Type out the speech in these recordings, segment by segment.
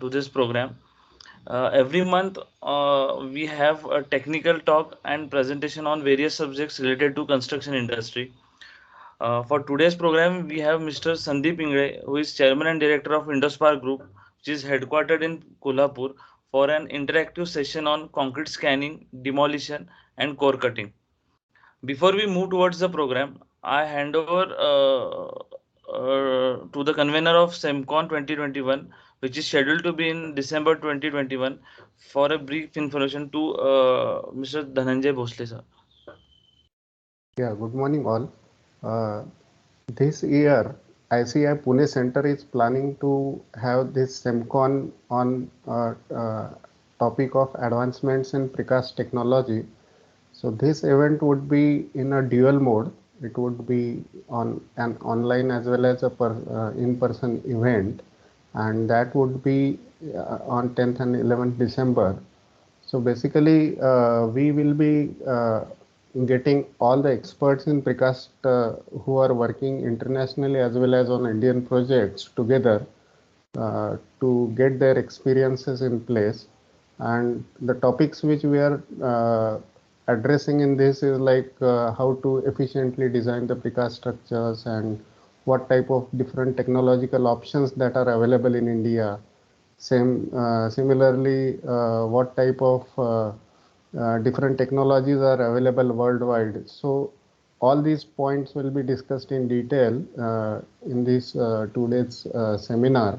to this program. Every month, we have a technical talk and presentation on various subjects related to construction industry. For today's program, we have Mr. Sandeep Ingale, who is Chairman and Director of Indospark Group, which is headquartered in Kolhapur, for an interactive session on concrete scanning, demolition, and core cutting. Before we move towards the program, I hand over to the convener of SEMCON 2021, which is scheduled to be in December 2021, for a brief information to Mr. Dhananjay Bhosle, sir. Yeah, good morning all. Uh, this year, ICI Pune Centre is planning to have this SEMCON on topic of advancements in precast technology. So this event would be in a dual mode. It would be on an online as well as a in-person event, and that would be on 10th and 11th December. So basically, we will be getting all the experts in precast who are working internationally as well as on Indian projects together to get their experiences in place. And the topics which we are addressing in this is like how to efficiently design the precast structures and what type of different technological options that are available in India. Similarly, what type of different technologies are available worldwide. So all these points will be discussed in detail in this 2 days seminar.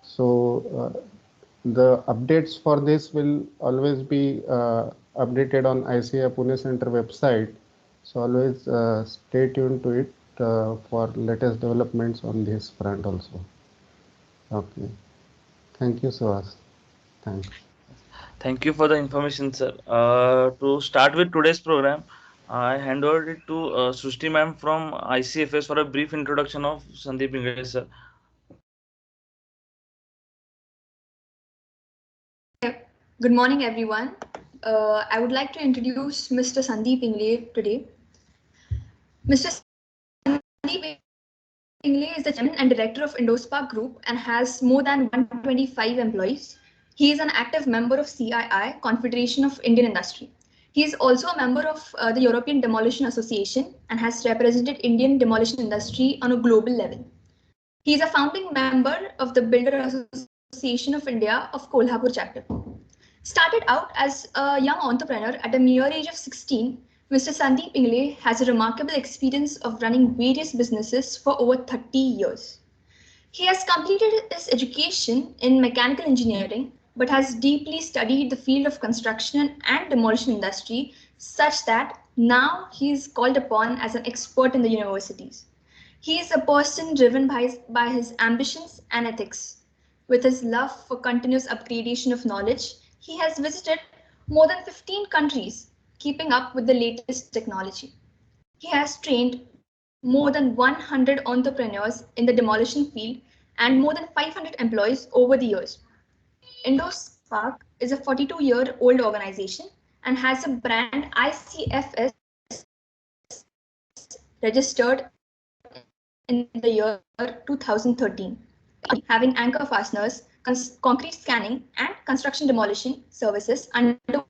So the updates for this will always be updated on ICI Pune Centre website. So always stay tuned to it for latest developments on this front also. Okay. Thank you, Suhas. Thanks. Thank you for the information, sir. To start with today's program, I hand over it to Srushti ma'am from ICFS for a brief introduction of Sandeep Ingale, sir. Good morning, everyone. I would like to introduce Mr. Sandeep Ingale today. Mr. Sandeep Ingale is the chairman and director of Indospark Group and has more than 125 employees. He is an active member of CII, Confederation of Indian Industry. He is also a member of the European Demolition Association and has represented Indian demolition industry on a global level. He is a founding member of the Builder Association of India of Kolhapur chapter. Started out as a young entrepreneur at a mere age of 16, Mr. Sandeep Ingale has a remarkable experience of running various businesses for over 30 years. He has completed his education in mechanical engineering, but has deeply studied the field of construction and demolition industry such that now he is called upon as an expert in the universities. He is a person driven by his ambitions and ethics. With his love for continuous upgradation of knowledge, he has visited more than 15 countries, keeping up with the latest technology. He has trained more than 100 entrepreneurs in the demolition field and more than 500 employees over the years. Indospark is a 42-year-old organization and has a brand ICFS registered in the year 2013. Having anchor fasteners, concrete scanning, and construction demolition services under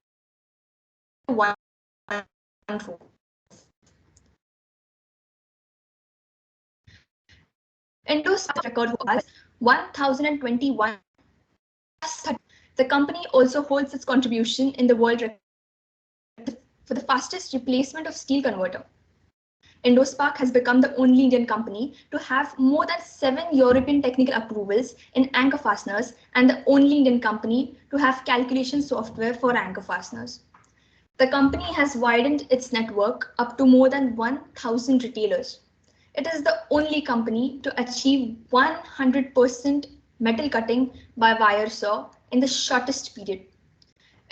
one roof. Indospark record was 1021. The company also holds its contribution in the world record for the fastest replacement of steel converter. Indospark has become the only Indian company to have more than 7 European technical approvals in anchor fasteners and the only Indian company to have calculation software for anchor fasteners. The company has widened its network up to more than 1,000 retailers. It is the only company to achieve 100% metal cutting by wire saw in the shortest period.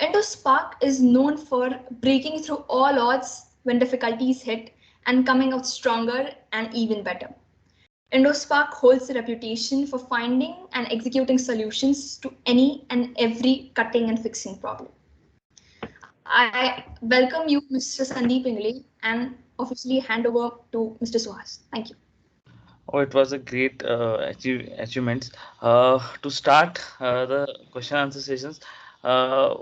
Indospark is known for breaking through all odds when difficulties hit and coming out stronger and even better. Indospark holds a reputation for finding and executing solutions to any and every cutting and fixing problem. I welcome you, Mr. Sandeep Ingale, and officially hand over to Mr. Suhas. Thank you. Oh, it was a great achievements. To start the question answer sessions, uh,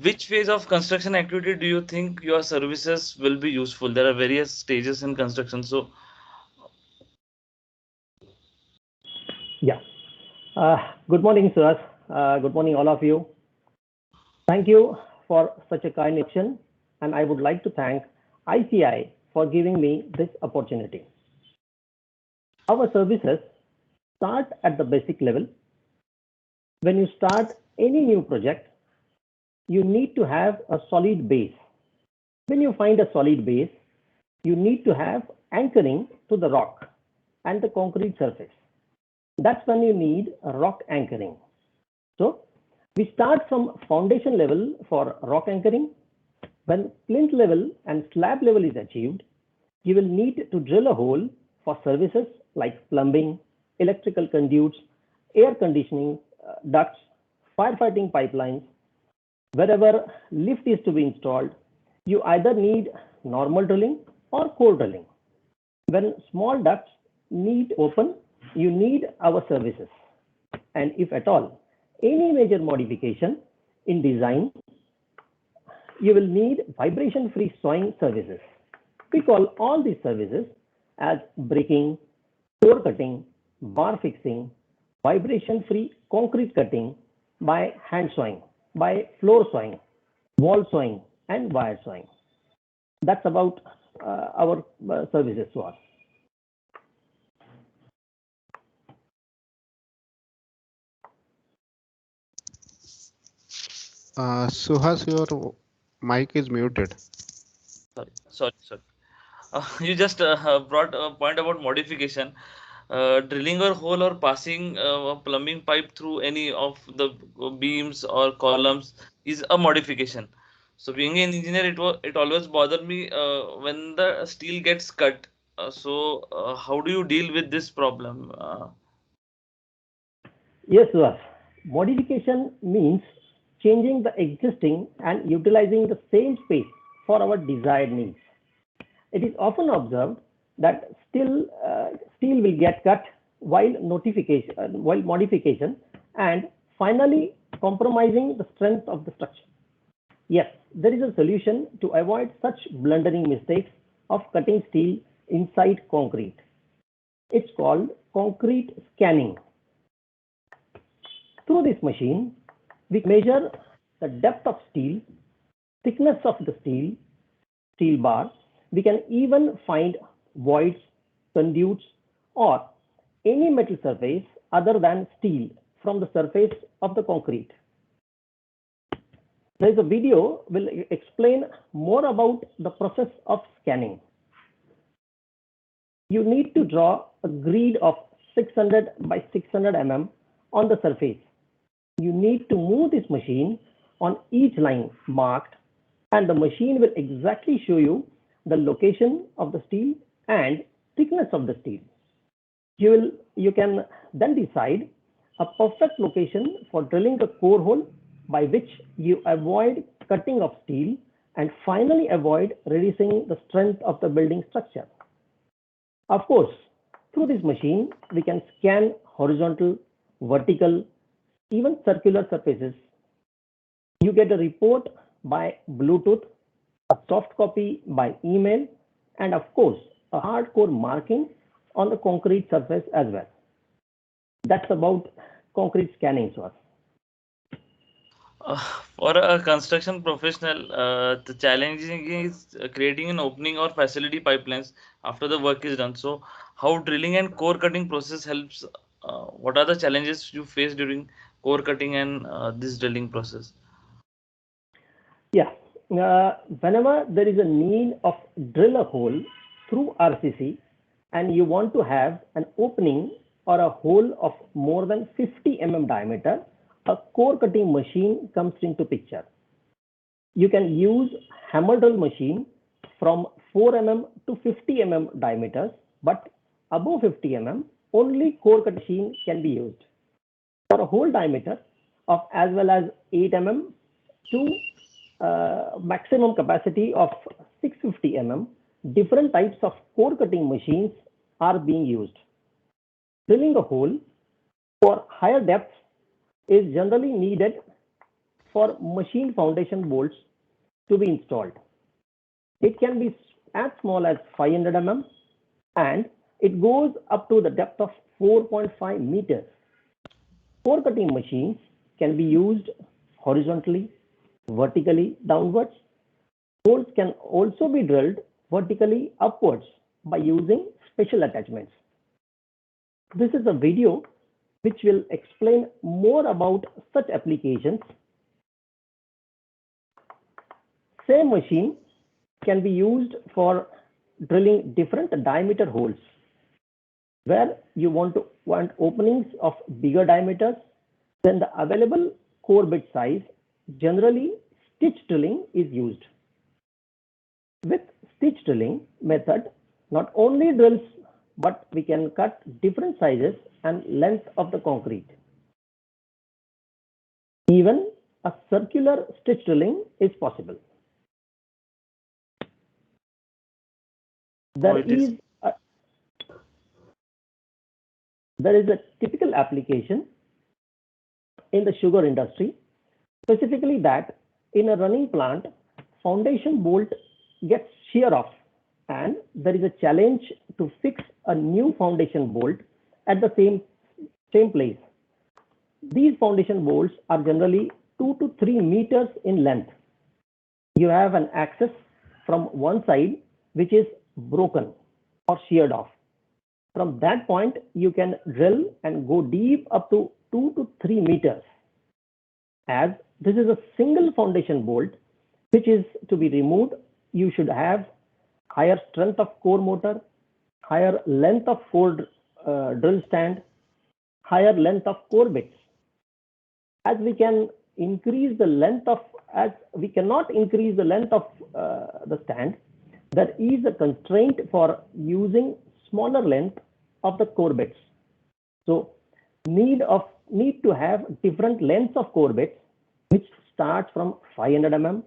which phase of construction activity do you think your services will be useful? There are various stages in construction. So, Yeah. Good morning, sir. Good morning, all of you. Thank you for such a kind introduction, and I would like to thank ICI for giving me this opportunity. Our services start at the basic level. When you start any new project, you need to have a solid base. When you find a solid base, you need to have anchoring to the rock and the concrete surface. That's when you need a rock anchoring. So we start from foundation level for rock anchoring. When plinth level and slab level is achieved, you will need to drill a hole for services like plumbing, electrical conduits, air conditioning ducts, firefighting pipelines. Wherever lift is to be installed, you either need normal drilling or core drilling. When small ducts need open, you need our services. And if at all, any major modification in design, you will need vibration-free sawing services. We call all these services as breaking, core cutting, bar fixing, vibration-free concrete cutting by hand sawing, by floor sawing, wall sawing, and wire sawing. That's about our services to us. Suhas, your mic is muted. sorry. You just brought a point about modification. Drilling a hole or passing a plumbing pipe through any of the beams or columns is a modification. So being an engineer, it always bothered me when the steel gets cut. How do you deal with this problem? Yes, Suhas. Modification means changing the existing and utilizing the same space for our desired needs. It is often observed that steel will get cut while modification and finally compromising the strength of the structure. Yes, there is a solution to avoid such blundering mistakes of cutting steel inside concrete. It's called concrete scanning. Through this machine, we measure the depth of steel, thickness of the steel bar. We can even find voids, conduits, or any metal surface other than steel from the surface of the concrete. There is a video will explain more about the process of scanning. You need to draw a grid of 600 by 600 mm on the surface. You need to move this machine on each line marked, and the machine will exactly show you the location of the steel and thickness of the steel. You can then decide a perfect location for drilling a core hole by which you avoid cutting of steel and finally avoid reducing the strength of the building structure. Of course, through this machine, we can scan horizontal, vertical, even circular surfaces. You get a report by Bluetooth, a soft copy by email, and of course, a hardcore marking on the concrete surface as well. That's about concrete scanning, Swas. Uh, for a construction professional, the challenging is creating an opening or facility pipelines after the work is done. So, how drilling and core cutting process helps? What are the challenges you face during core cutting and this drilling process? Yeah, whenever there is a need of drill a hole through RCC and you want to have an opening or a hole of more than 50 diameter, a core cutting machine comes into picture. You can use hammer drill machine from 4 to 50 diameters, but above 50 only core cut machine can be used. For a hole diameter of as well as 8 to maximum capacity of 650 different types of core cutting machines are being used. Drilling a hole for higher depths is generally needed for machine foundation bolts to be installed. It can be as small as 500 mm and it goes up to the depth of 4.5 meters. Core cutting machines can be used horizontally, vertically downwards. Holes can also be drilled vertically upwards by using special attachments. This is a video which will explain more about such applications. Same machine can be used for drilling different diameter holes. Where you want openings of bigger diameters, then the available core bit size, generally stitch drilling is used. With stitch drilling method, not only drills, but we can cut different sizes and length of the concrete. Even a circular stitch drilling is possible. There is a typical application in the sugar industry, specifically that in a running plant, foundation bolt gets shear off and there is a challenge to fix a new foundation bolt at the same place. These foundation bolts are generally 2 to 3 meters in length. You have an axis from one side which is broken or sheared off. From that point, you can drill and go deep up to 2 to 3 meters. As this is a single foundation bolt which is to be removed, you should have higher strength of core motor, higher length of core drill stand, higher length of core bits. As we can increase the length of, as we cannot increase the length of the stand, there is a constraint for using smaller length of the core bits. So need to have different lengths of core bits, which starts from 500 mm,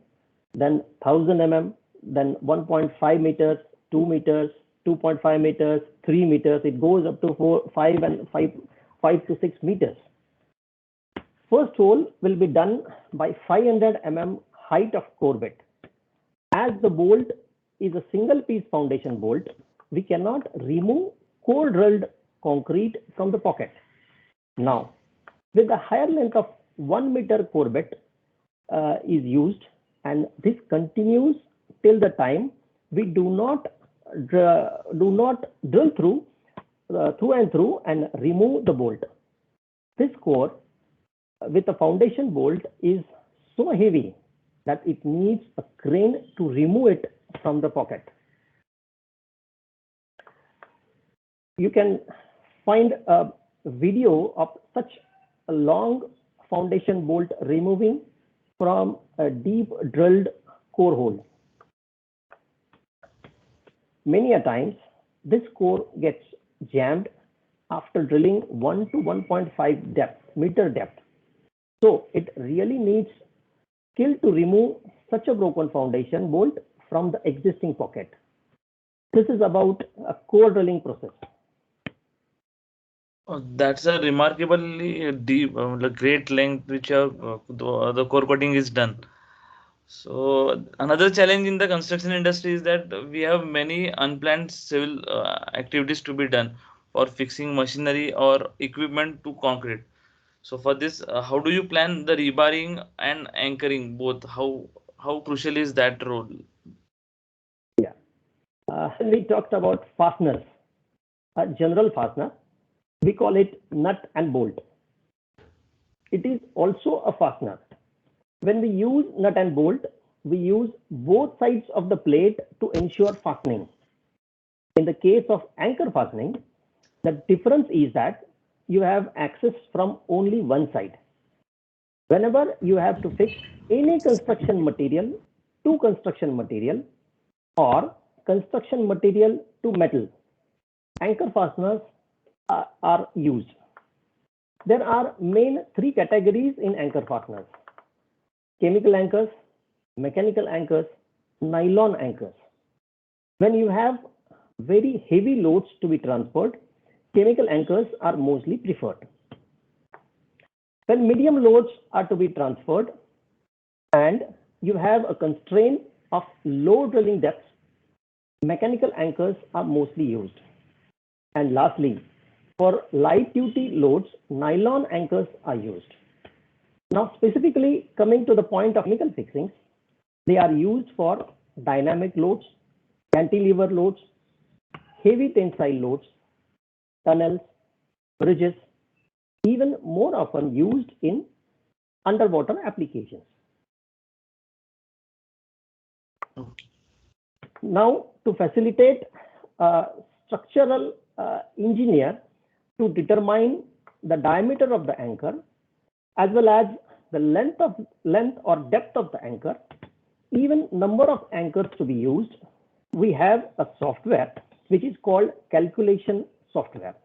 then 1000 mm, then 1.5 meters, 2 meters, 2.5 meters, 3 meters. It goes up to 5 to 6 meters. First hole will be done by 500 mm height of core bit. As the bolt is a single piece foundation bolt, we cannot remove core drilled concrete from the pocket. Now, with a higher length of 1 meter core bit is used, and this continues till the time we do not drill through and remove the bolt. This core with a foundation bolt is so heavy that it needs a crane to remove it from the pocket. You can find a video of such a long foundation bolt removing from a deep drilled core hole. Many a times, this core gets jammed after drilling 1 to 1.5 meter depth. So it really needs skill to remove such a broken foundation bolt from the existing pocket. This is about a core drilling process. That's a remarkably deep, great length which the core cutting is done. So another challenge in the construction industry is that we have many unplanned civil activities to be done for fixing machinery or equipment to concrete. So for this, how do you plan the rebarring and anchoring both? How crucial is that role? Yeah, we talked about fasteners, a general fastener. We call it nut and bolt. It is also a fastener. When we use nut and bolt, we use both sides of the plate to ensure fastening. In the case of anchor fastening, the difference is that you have access from only one side. Whenever you have to fix any construction material to construction material or construction material to metal, anchor fasteners are used. There are main three categories in anchor fasteners: chemical anchors, mechanical anchors, nylon anchors. When you have very heavy loads to be transferred, chemical anchors are mostly preferred. When medium loads are to be transferred and you have a constraint of low drilling depths, mechanical anchors are mostly used. And lastly, for light duty loads, nylon anchors are used. Now, specifically coming to the point of mechanical fixings, they are used for dynamic loads, cantilever loads, heavy tensile loads, tunnels, bridges, even more often used in underwater applications. Now, to facilitate a structural engineer to determine the diameter of the anchor as well as the length or depth of the anchor, even number of anchors to be used, we have a software which is called calculation software.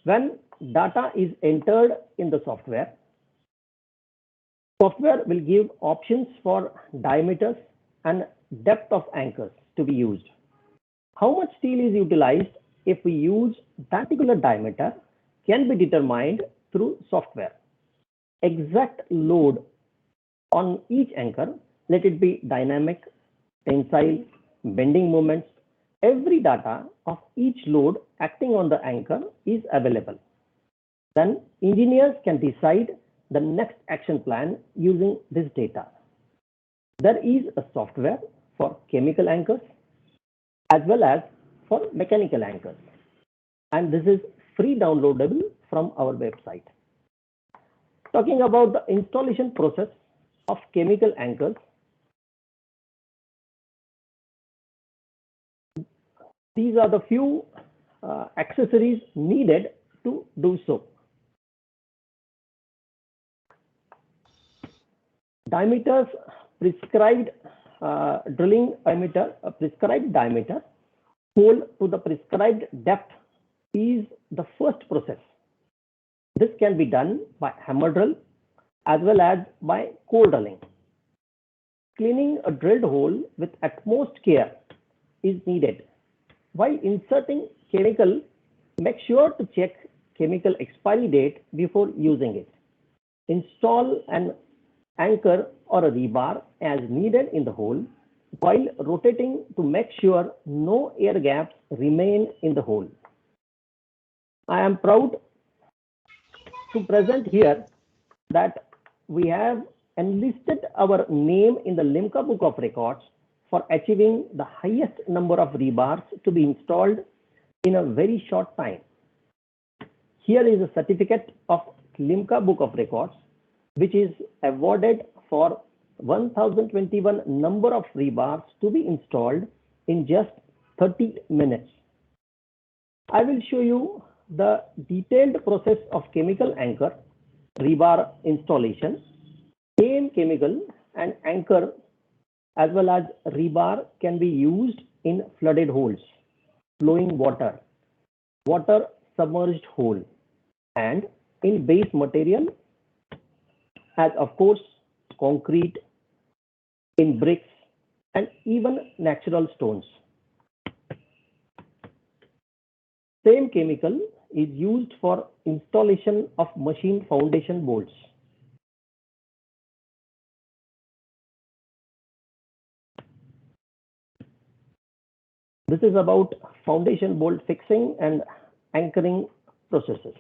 When data is entered in the software will give options for diameters and depth of anchors to be used. How much steel is utilized if we use that particular diameter can be determined through software. Exact load on each anchor, let it be dynamic, tensile, bending moments, every data of each load acting on the anchor is available. Then engineers can decide the next action plan using this data. There is a software for chemical anchors as well as for mechanical anchors, and this is free downloadable from our website. Talking about the installation process of chemical anchors, these are the few accessories needed to do so. Diameters prescribed drilling diameter, prescribed diameter, hole to the prescribed depth is the first process. This can be done by hammer drill as well as by core drilling. Cleaning a drilled hole with utmost care is needed. While inserting chemical, make sure to check chemical expiry date before using it. Install an anchor or a rebar as needed in the hole while rotating to make sure no air gaps remain in the hole. I am proud to present here that we have enlisted our name in the Limca Book of Records for achieving the highest number of rebars to be installed in a very short time. Here is a certificate of Limca Book of Records, which is awarded for 1021 number of rebars to be installed in just 30 minutes. I will show you the detailed process of chemical anchor rebar installation. Same chemical and anchor as well as rebar can be used in flooded holes, flowing water, water submerged hole, and in base material as of course concrete, in bricks, and even natural stones. Same chemical is used for installation of machine foundation bolts. This is about foundation bolt fixing and anchoring processes.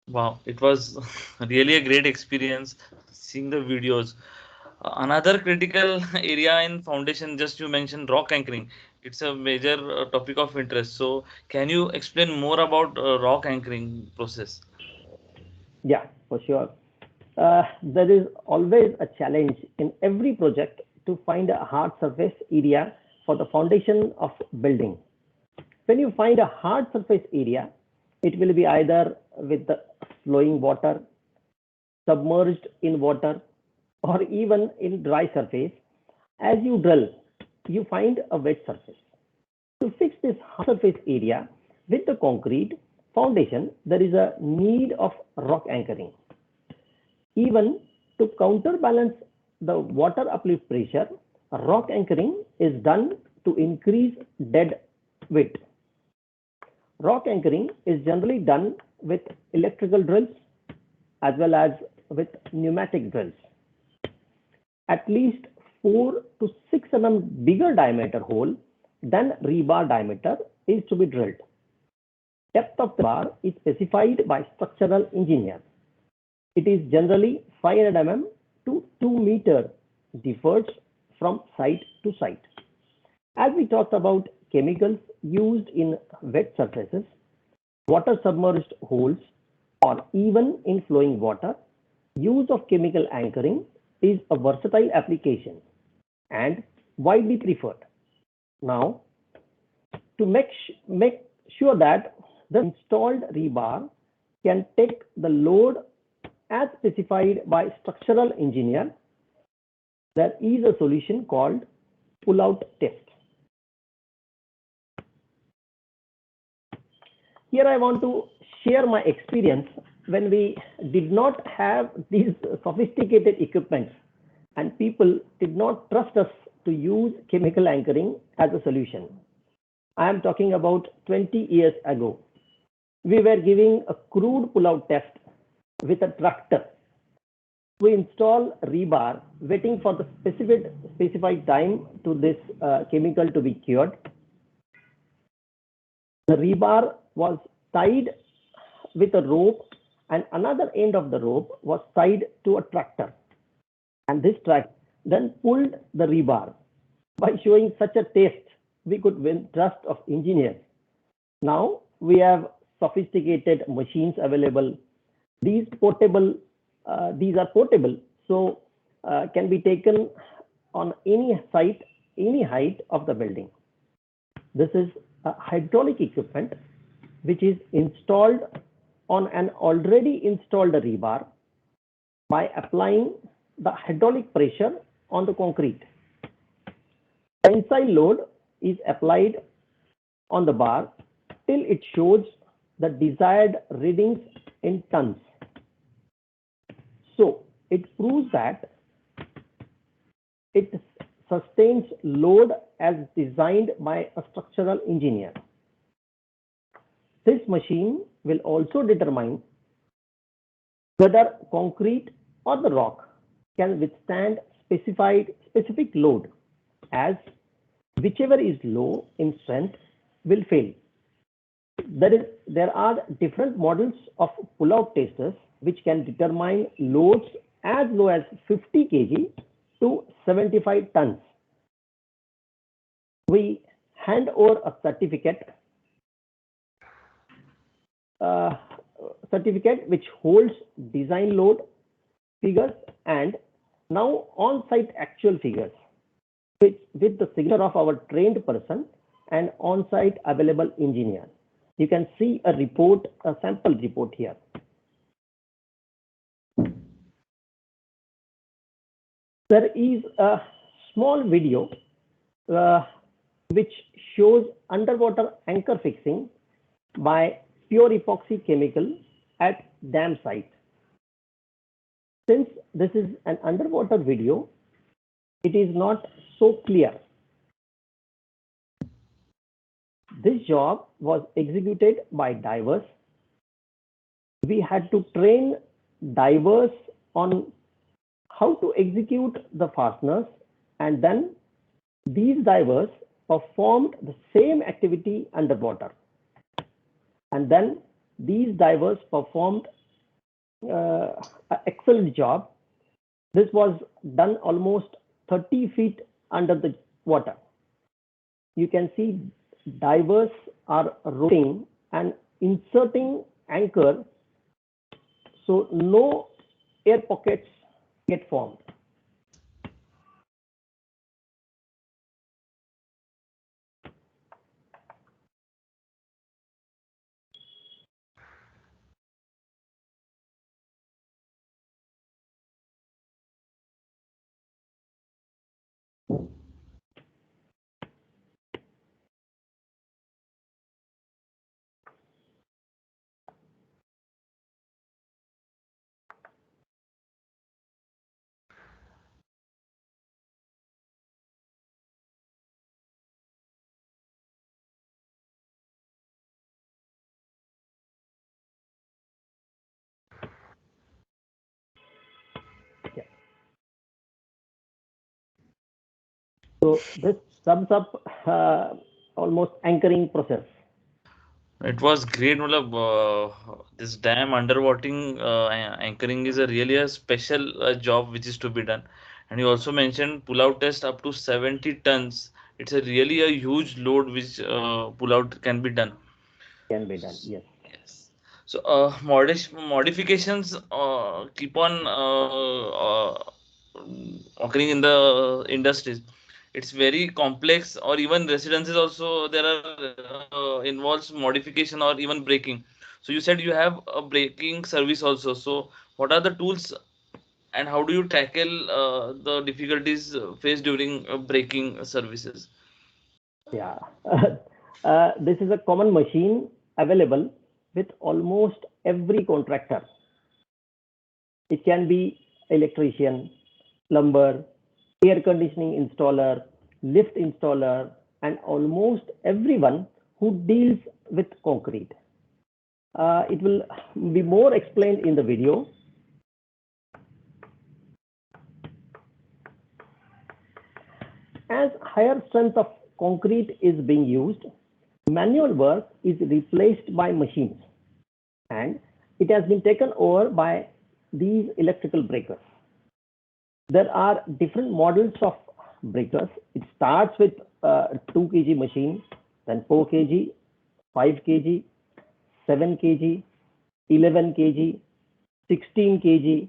Wow, it was really a great experience seeing the videos. Another critical area in foundation, just you mentioned rock anchoring. It's a major topic of interest. So, can you explain more about rock anchoring process? Yeah, for sure. There is always a challenge in every project to find a hard surface area for the foundation of building. When you find a hard surface area, it will be either with the flowing water, submerged in water, or even in dry surface. As you drill, you find a wet surface. To fix this hard surface area with the concrete foundation, there is a need of rock anchoring. Even to counterbalance the water uplift pressure, rock anchoring is done to increase dead weight. Rock anchoring is generally done with electrical drills as well as with pneumatic drills. At least 4 to 6 bigger diameter hole than rebar diameter is to be drilled. Depth of the bar is specified by structural engineer. It is generally 500 to 2 meter, differs from site to site. As we talked about chemicals used in wet surfaces, water submerged holes, or even in flowing water, use of chemical anchoring is a versatile application and widely preferred. Now, to make sure that the installed rebar can take the load as specified by structural engineer, there is a solution called pull-out test. Here I want to share my experience when we did not have these sophisticated equipments and people did not trust us to use chemical anchoring as a solution. I am talking about 20 years ago. We were giving a crude pull-out test with a tractor. We install rebar, waiting for the specified time to this chemical to be cured. The rebar was tied with a rope, and another end of the rope was tied to a tractor. And this tractor then pulled the rebar. By showing such a test, we could win trust of engineers. Now we have sophisticated machines available. These are portable, so can be taken on any site, any height of the building. This is a hydraulic equipment which is installed on an already installed rebar by applying the hydraulic pressure on the concrete. Tensile load is applied on the bar till it shows the desired readings in tons. So it proves that it sustains load as designed by a structural engineer. This machine will also determine whether concrete or the rock can withstand specific load, as whichever is low in strength will fail. There are different models of pull-out testers which can determine loads as low as 50 kg to 75 tons. We hand over a certificate which holds design load figures and now on-site actual figures with the signature of our trained person and on-site available engineer. You can see a report, a sample report here. There is a small video which shows underwater anchor fixing by pure epoxy chemical at dam site. Since this is an underwater video, it is not so clear. This job was executed by divers. We had to train divers on how to execute the fasteners, and then these divers performed the same activity underwater. And then these divers performed an excellent job. This was done almost 30 feet under the water. you can see divers are rotating and inserting anchor, so no air pockets get formed. Yeah. So this sums up almost anchoring process. It was great. Matlab, this dam underwater anchoring is a really a special job which is to be done. And you also mentioned pull-out test up to 70 tons. It's a really a huge load which pull-out can be done. Can be done. Yes. Yes. So, modifications keep on occurring in the industries. It's very complex, or even residences also there are involves modification or even braking. So you said you have a braking service also. So what are the tools and how do you tackle the difficulties faced during braking services? Yeah. This is a common machine available with almost every contractor. It can be electrician, plumber, air conditioning installer, lift installer, and almost everyone who deals with concrete. It will be more explained in the video. As higher strength of concrete is being used, manual work is replaced by machines, and it has been taken over by these electrical breakers. There are different models of breakers. It starts with 2 kg machine, then 4 kg, 5 kg, 7 kg, 11 kg, 16 kg,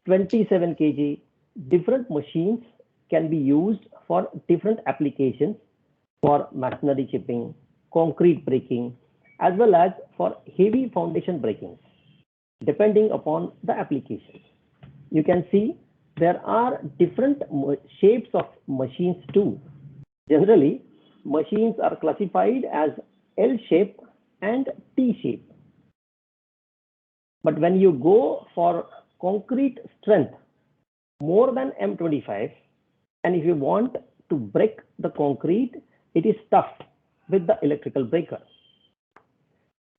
27 kg. Different machines can be used for different applications, for masonry chipping, concrete breaking, as well as for heavy foundation breaking, depending upon the application. You can see there are different shapes of machines too. Generally, machines are classified as L shape and T shape. But when you go for concrete strength more than M25, and if you want to break the concrete, it is tough with the electrical breaker.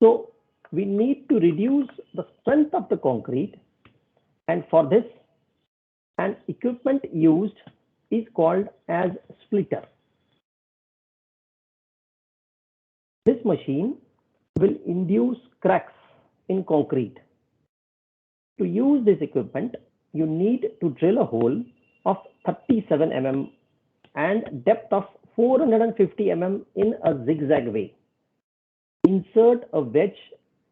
So we need to reduce the strength of the concrete, and for this, an equipment used is called as splitter. This machine will induce cracks in concrete. To use this equipment, you need to drill a hole of 37 mm and depth of 450 mm in a zigzag way. Insert a wedge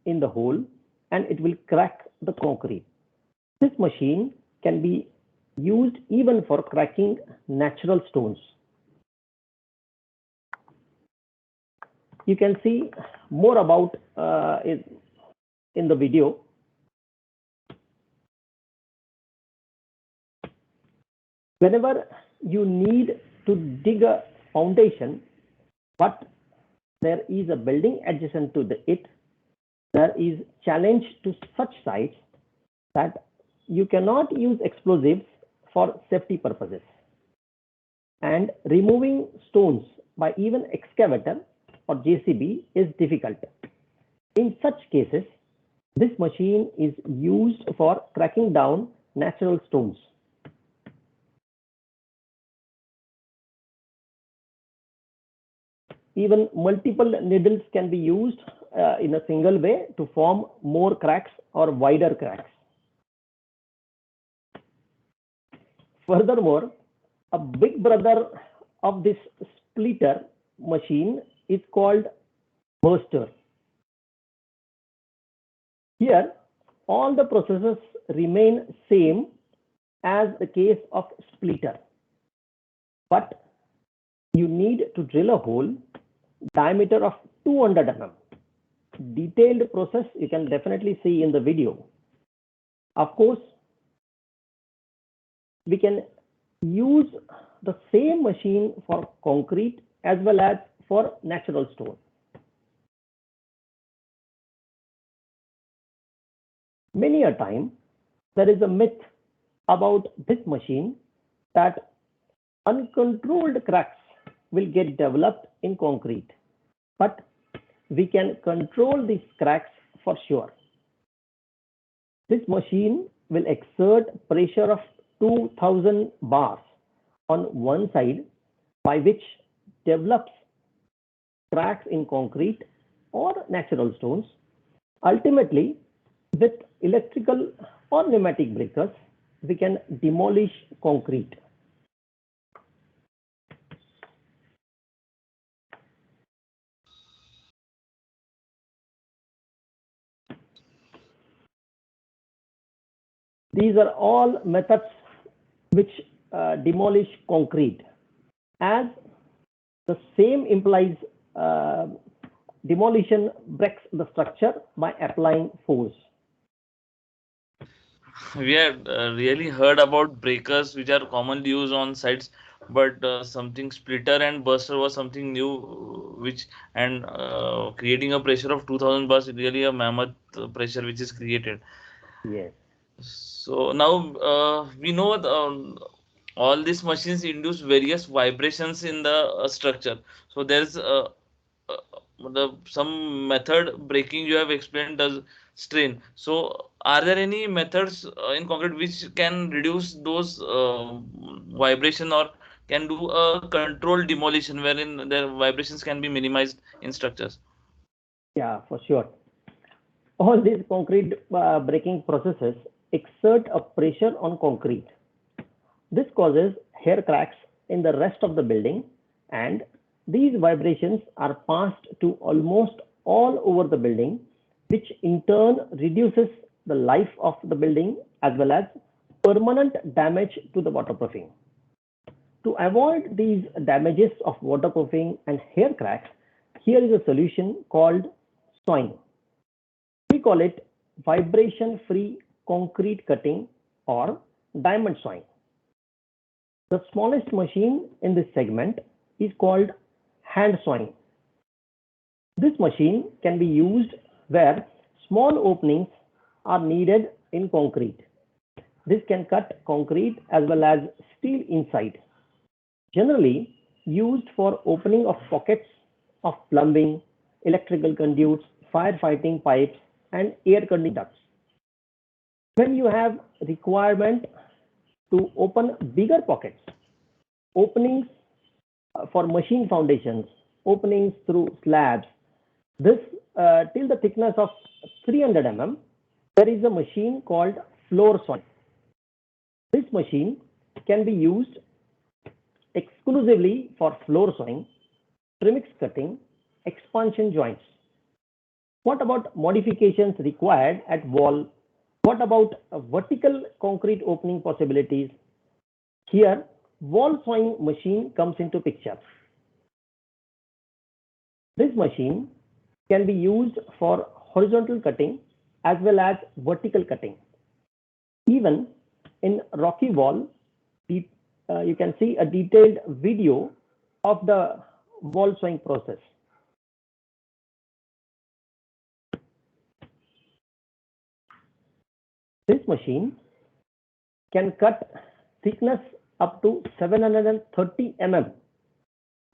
in the hole and it will crack the concrete. This machine can be used even for cracking natural stones. You can see more about it in the video. Whenever you need to dig a foundation, but there is a building adjacent to it, there is challenge to such sites that you cannot use explosives for safety purposes. And removing stones by even excavator or JCB is difficult. In such cases, this machine is used for cracking down natural stones. Even multiple needles can be used in a single way to form more cracks or wider cracks. Furthermore, a big brother of this splitter machine is called burster. Here, all the processes remain same as the case of splitter, but you need to drill a hole diameter of 200 mm. Detailed process you can definitely see in the video. Of course, we can use the same machine for concrete as well as for natural stone. Many a time, there is a myth about this machine that uncontrolled cracks will get developed in concrete, but we can control these cracks for sure. This machine will exert pressure of 2000 bars on one side, by which develops cracks in concrete or natural stones. Ultimately, with electrical or pneumatic breakers, we can demolish concrete. These are all methods which demolish concrete, as the same implies demolition breaks the structure by applying force. We had really heard about breakers which are commonly used on sites, but something splitter and burster was something new, which and creating a pressure of 2000 bars is really a mammoth pressure which is created. Yes. So now we know all these machines induce various vibrations in the structure. So there's uh, some method breaking you have explained does strain. So are there any methods in concrete which can reduce those vibration or can do a controlled demolition wherein their vibrations can be minimized in structures? Yeah, for sure. All these concrete breaking processes exert a pressure on concrete. This causes hair cracks in the rest of the building, and these vibrations are passed to almost all over the building, which in turn reduces the life of the building as well as permanent damage to the waterproofing. To avoid these damages of waterproofing and hair cracks, here is a solution called sawing. We call it vibration-free concrete cutting or diamond sawing. The smallest machine in this segment is called hand sawing. This machine can be used where small openings are needed in concrete. This can cut concrete as well as steel inside. Generally used for opening of pockets of plumbing, electrical conduits, firefighting pipes, and air conditioning ducts. When you have requirement to open bigger pockets, openings for machine foundations, openings through slabs, this till the thickness of 300 mm, there is a machine called floor sawing. This machine can be used exclusively for floor sawing, premix cutting, expansion joints. What about modifications required at wall? What about vertical concrete opening possibilities? Here, wall sawing machine comes into picture. This machine can be used for horizontal cutting as well as vertical cutting. Even in rocky wall, you can see a detailed video of the wall sawing process. This machine can cut thickness up to 730 mm.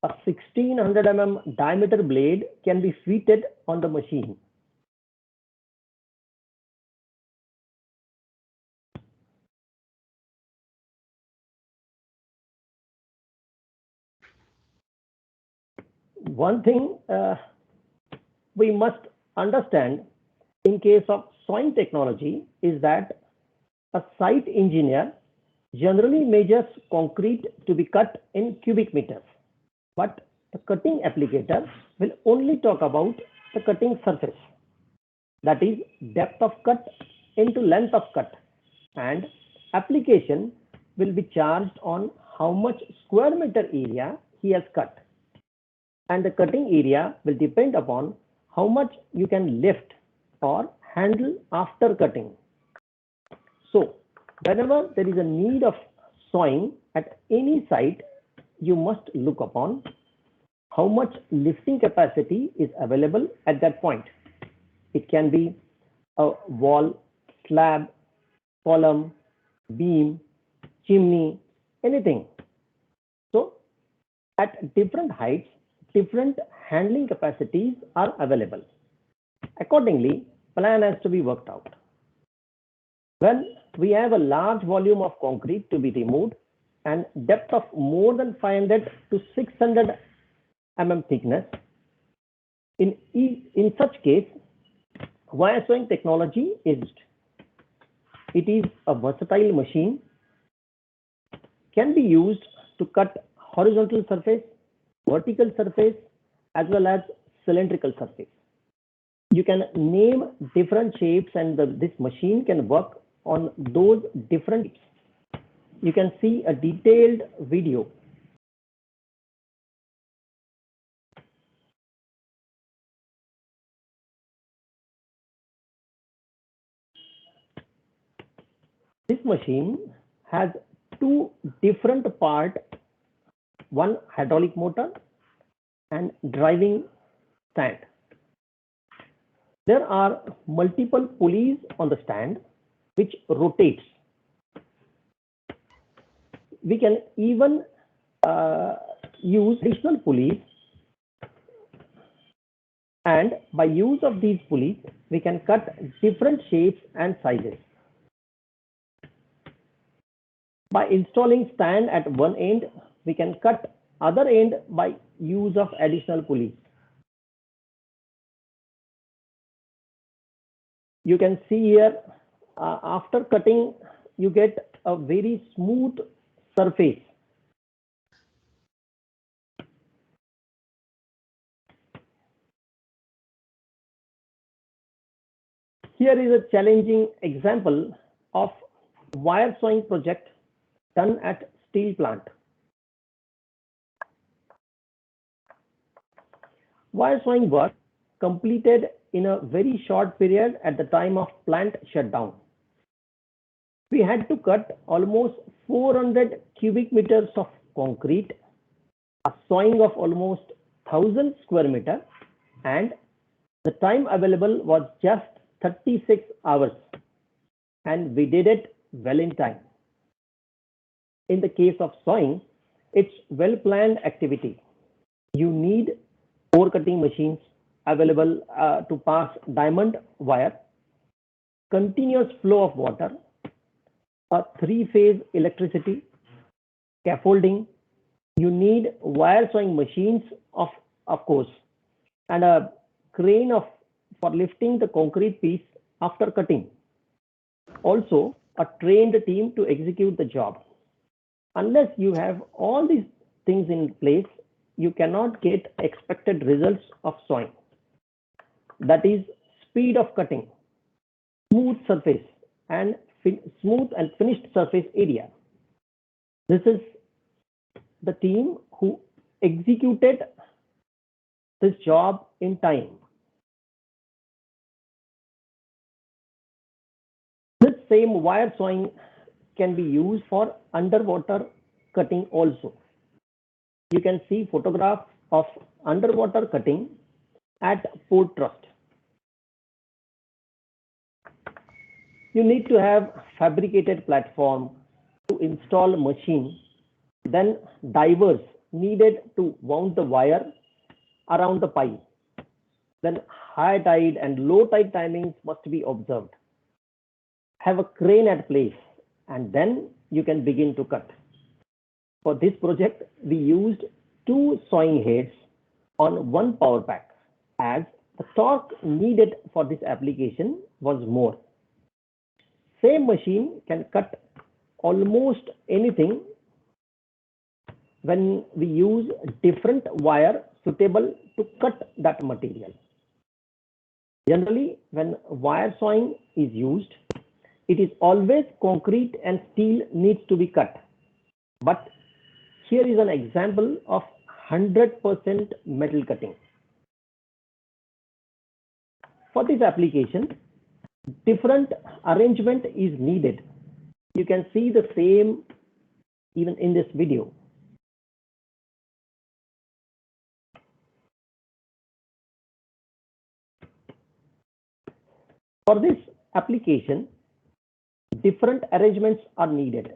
A 1600 mm diameter blade can be fitted on the machine. One thing we must understand in case of sawing technology is that a site engineer generally measures concrete to be cut in cubic meters. But the cutting applicator will only talk about the cutting surface, that is depth of cut into length of cut, and application will be charged on how much square meter area he has cut, and the cutting area will depend upon how much you can lift or handle after cutting. So whenever there is a need of sawing at any site, you must look upon how much lifting capacity is available at that point. It can be a wall, slab, column, beam, chimney, anything. So at different heights, different handling capacities are available. Accordingly, plan has to be worked out. When we have a large volume of concrete to be removed and depth of more than 500 to 600 mm thickness, in such case, wire sawing technology is used. It is a versatile machine, can be used to cut horizontal surface, vertical surface, as well as cylindrical surface. You can name different shapes, and this machine can work on those different shapes. You can see a detailed video. This machine has two different parts, one hydraulic motor and driving stand. There are multiple pulleys on the stand which rotates. We can even use additional pulleys, and by use of these pulleys, we can cut different shapes and sizes. By installing stand at one end, we can cut other end by use of additional pulleys. You can see here, after cutting, you get a very smooth surface. Here is a challenging example of wire sawing project done at steel plant. Wire sawing work completed in a very short period at the time of plant shutdown. We had to cut almost 400 cubic meters of concrete, a sawing of almost 1000 square meter, and the time available was just 36 hours, and we did it well in time. In the case of sawing, it's well-planned activity. You need 4 cutting machines available to pass diamond wire, continuous flow of water, a 3-phase electricity, scaffolding. You need wire sawing machines, of course, and a crane for lifting the concrete piece after cutting. Also, a trained team to execute the job. Unless you have all these things in place, you cannot get expected results of sawing. That is speed of cutting, smooth surface, and smooth and finished surface area. This is the team who executed this job in time. This same wire sawing can be used for underwater cutting also. You can see photographs of underwater cutting at Port Trust. You need to have fabricated platform to install machine, then divers needed to wound the wire around the pipe. Then high tide and low tide timings must be observed. Have a crane at place, and then you can begin to cut. For this project, we used 2 sawing heads on 1 power pack, as the torque needed for this application was more. Same machine can cut almost anything when we use different wire suitable to cut that material. Generally, when wire sawing is used, it is always concrete and steel needs to be cut. But here is an example of 100% metal cutting. For this application, different arrangement is needed. You can see the same even in this video. For this application, different arrangements are needed.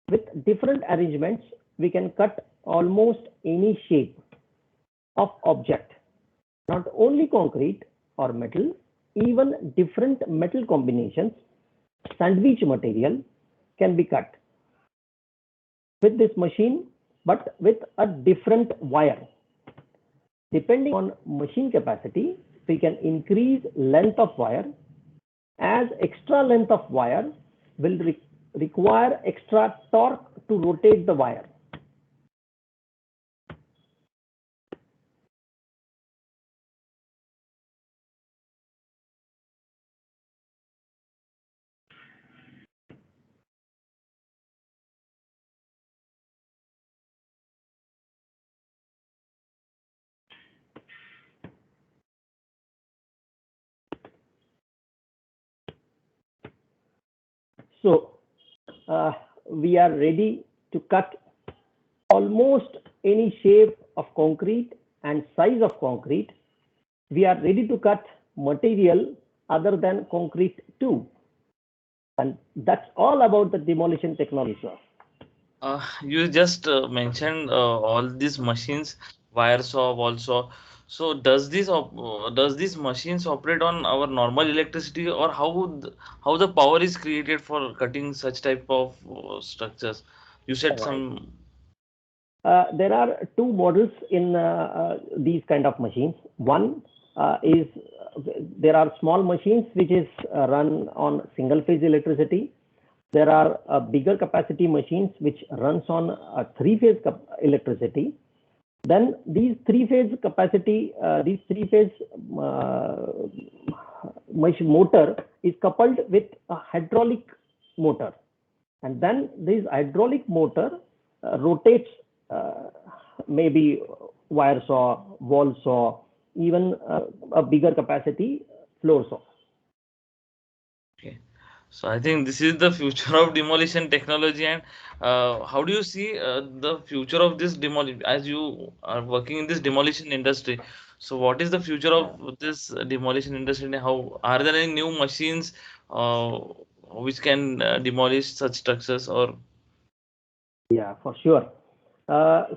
With different arrangements, we can cut almost any shape of object, not only concrete or metal, even different metal combinations, sandwich material can be cut with this machine, but with a different wire. Depending on machine capacity, we can increase length of wire, as extra length of wire will require extra torque to rotate the wire. So we are ready to cut almost any shape of concrete and size of concrete. We are ready to cut material other than concrete too. And that's all about the demolition technology, sir. You just mentioned all these machines, wire saw, wall saw. So does these machines operate on our normal electricity, or how the power is created for cutting such type of structures? You said Right. some. There are two models in these kind of machines. One is there are small machines which is run on single phase electricity. There are bigger capacity machines which runs on three phase electricity. Then these three phase capacity, these three phase motor is coupled with a hydraulic motor, and then this hydraulic motor rotates maybe wire saw, wall saw, even a bigger capacity floor saw. Okay. So I think this is the future of demolition technology. And how do you see the future of this demolition as you are working in this demolition industry? So what is the future of this demolition industry, and how are there any new machines uh, which can demolish such structures? Or Yeah, for sure.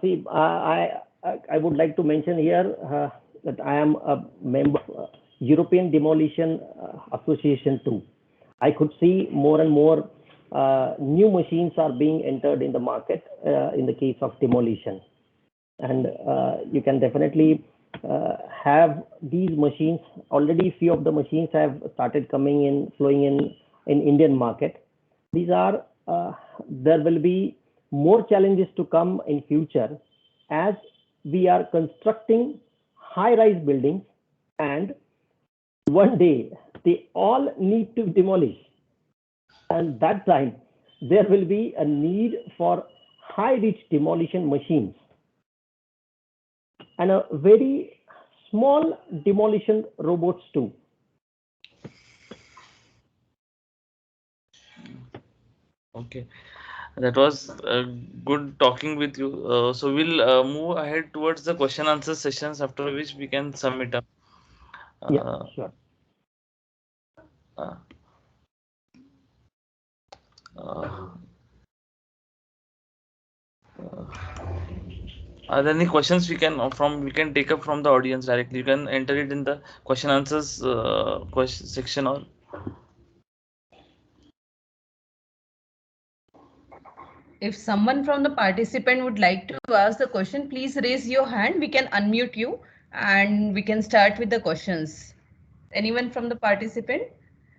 See, I would like to mention here that I am a member of European Demolition Association too. I could see more and more new machines are being entered in the market in the case of demolition, and you can definitely have these machines. Already, few of the machines have started coming in, flowing in Indian market. These are there will be more challenges to come in future as we are constructing high-rise buildings, and one day they all need to demolish, and that time there will be a need for high-reach demolition machines and a very small demolition robots too. okay, that was good talking with you. So we'll move ahead towards the question answer sessions, after which we can sum it up. Yeah, Uh, sure. uh, uh, Are there any questions we can take up from the audience directly? You can enter it in the question answers question section, or If someone from the participant would like to ask the question, please raise your hand. We can unmute you and we can start with the questions. Anyone from the participant?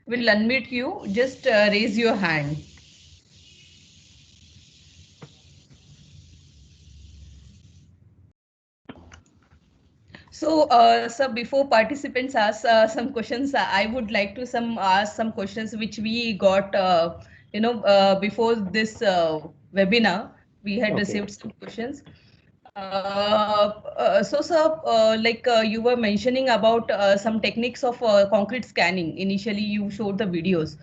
We'll unmute you. Just raise your hand. So, sir, before participants ask some questions, I would like to ask some questions which we got, before this webinar. We had received some questions. So, sir, you were mentioning about some techniques of concrete scanning. Initially, you showed the videos.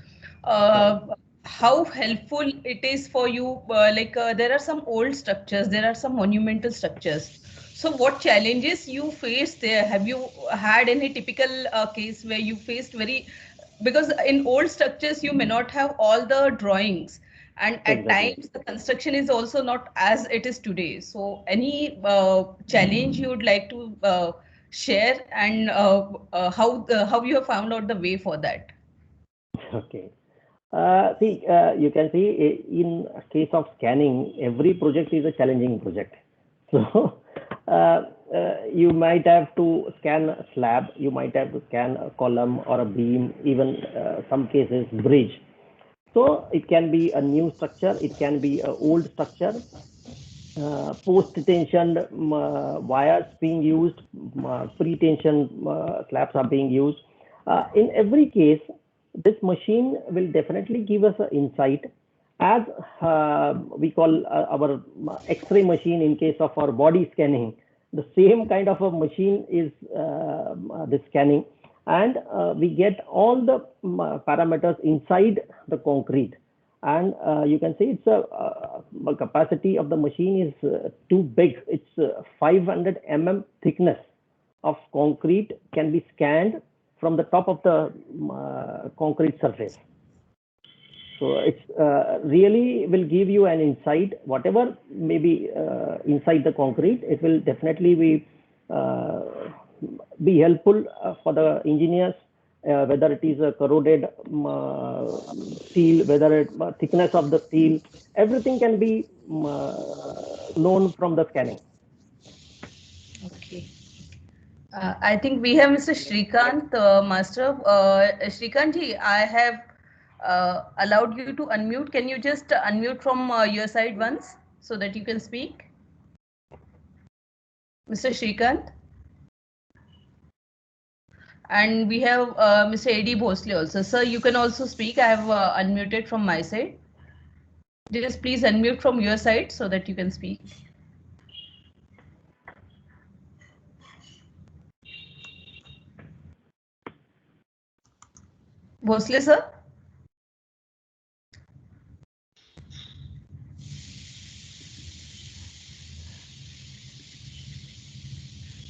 Uh, how helpful it is for you? There are some old structures, there are some monumental structures. So, what challenges you faced there? Have you had any typical case where you faced because in old structures you may not have all the drawings, and at times the construction is also not as it is today. So any challenge you would like to share, and how you have found out the way for that? Okay. See, you can see in case of scanning, every project is a challenging project. So you might have to scan a slab, you might have to scan a column or a beam, even some cases bridge. So it can be a new structure, it can be an old structure, post-tensioned wires being used, pre-tension slabs are being used. In every case, this machine will definitely give us an insight, as we call our X-ray machine in case of our body scanning. The same kind of a machine is the scanning, and we get all the parameters inside the concrete. And you can see it's a capacity of the machine is too big. It's 500 thickness of concrete can be scanned from the top of the concrete surface. So it's really will give you an insight, whatever may be inside the concrete. It will definitely be helpful for the engineers, whether it is a corroded steel, whether it thickness of the steel, everything can be known from the scanning. Okay. I think we have Mr. Shrikant, Master. Shrikant ji, I have allowed you to unmute. Can you just unmute from your side once so that you can speak? Mr. Shrikant. And we have Mr. A.D. Bhosle also. Sir, you can also speak. I have unmuted from my side. Just please unmute from your side so that you can speak. Bhosle, sir?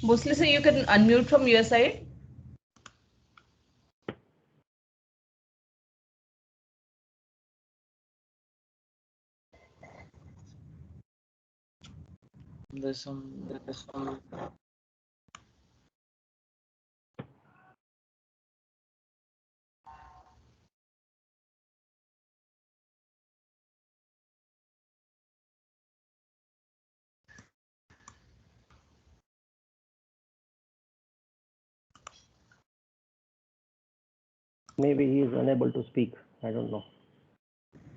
Bhosle, sir, you can unmute from your side. There's some. Maybe he is unable to speak. I don't know.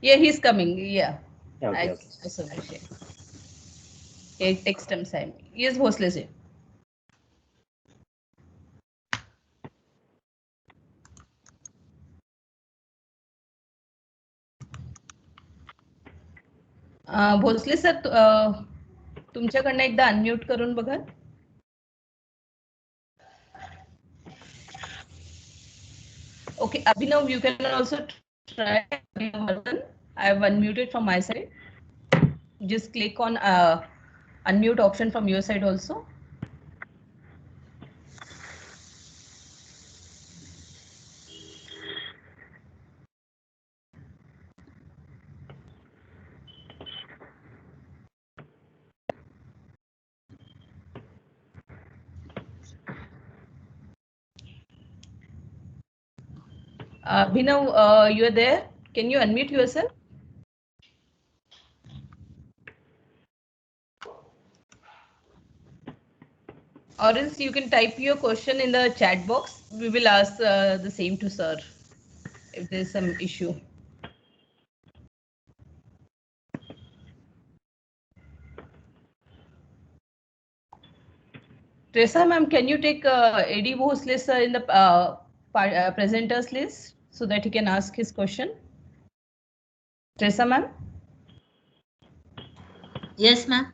Yeah, he's coming. Yeah. Okay. I saw that. It takes some time. Yes, Bhosle, sir. Bhosle sir, तुमच्याकडनं एकदा unmute करून बघा. Okay, Abhinav, you can also try. I have unmuted from my side. Just click on unmute option from your side also. Abhinav, you are there. Can you unmute yourself? Or else you can type your question in the chat box. We will ask the same to sir if there is some issue. Teresa ma'am, can you take AD Bhosle sir in the presenters list so that he can ask his question? Teresa ma'am? Yes, ma'am.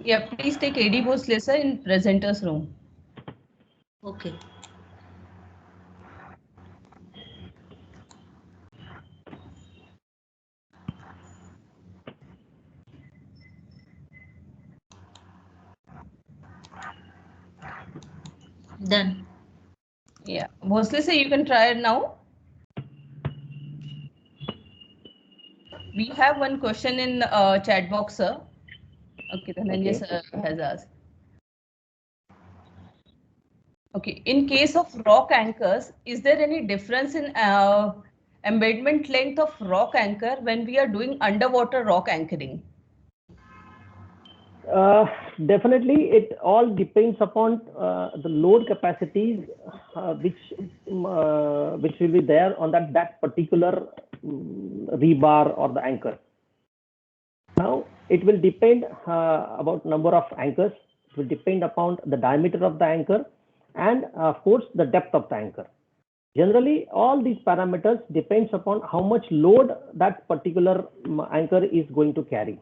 Yeah, please take AD Bhosle sir in presenters room. Okay. Done. Yeah, Bhosle sir, you can try it now. We have one question in chat box, sir. Okay, Dhananjay sir has asked. Okay, in case of rock anchors, is there any difference in embedment length of rock anchor when we are doing underwater rock anchoring? Definitely, it all depends upon the load capacities which will be there on that particular rebar or the anchor. Now, it will depend about number of anchors. It will depend upon the diameter of the anchor and of course the depth of the anchor. Generally, all these parameters depends upon how much load that particular anchor is going to carry.